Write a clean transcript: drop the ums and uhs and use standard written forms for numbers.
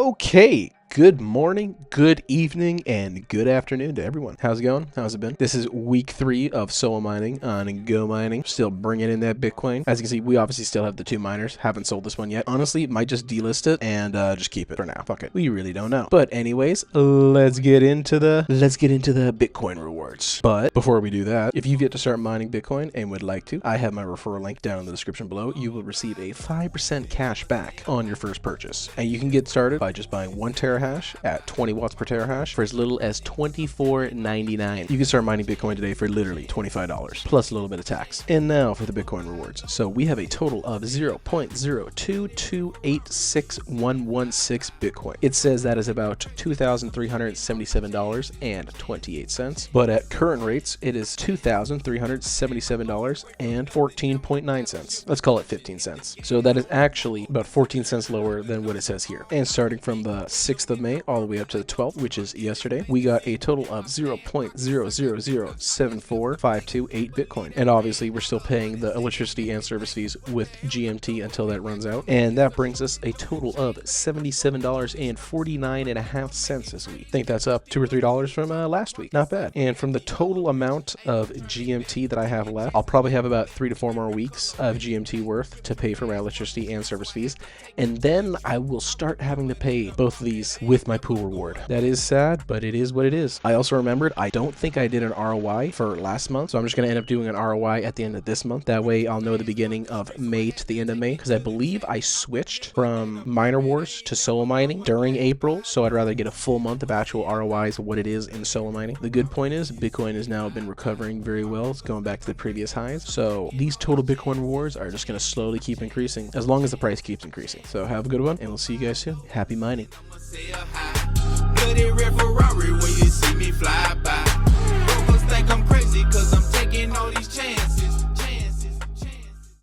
Okay, good morning, good evening, and good afternoon to everyone. How's it going? How's it been? This is week 3 of solo mining on GoMining. Still bringing in that Bitcoin. As you can see, we obviously still have the 2 miners. Haven't sold this one yet. Honestly, might just delist it and just keep it for now. Fuck it. We really don't know. But anyways, let's get into the Bitcoin rewards. But before we do that, if you've yet to start mining Bitcoin and would like to, I have my referral link down in the description below. You will receive a 5% cash back on your first purchase, and you can get started by just buying 1 terahash at 20 watts per terahash for as little as $24.99. You can start mining Bitcoin today for literally $25 plus a little bit of tax. And now for the Bitcoin rewards. So we have a total of 0.022861116 Bitcoin. It says that is about $2,377.28, but at current rates it is $2,377.14.9. Let's call it 15 cents. So that is actually about 14 cents lower than what it says here. And starting from the 6th of May all the way up to the 12th, which is yesterday, we got a total of 0.00074528 Bitcoin. And obviously we're still paying the electricity and service fees with GMT until that runs out. And that brings us a total of $77.49.5 this week. I think that's up $2 or $3 from last week. Not bad. And from the total amount of GMT that I have left, I'll probably have about 3 to 4 more weeks of GMT worth to pay for my electricity and service fees. And then I will start having to pay both of these with my pool reward. That is sad, but it is what it is. I also remembered I don't think I did an ROI for last month, so I'm just going to end up doing an ROI at the end of this month. That way I'll know the beginning of May to the end of May, because I believe I switched from Miner Wars to solo mining during April, so I'd rather get a full month of actual ROIs of what it is in solo mining. The good point is Bitcoin has now been recovering very well. It's going back to the previous highs, so these total Bitcoin rewards are just going to slowly keep increasing as long as the price keeps increasing. So have a good one, and we'll see you guys soon. Happy mining. Referral when you see me fly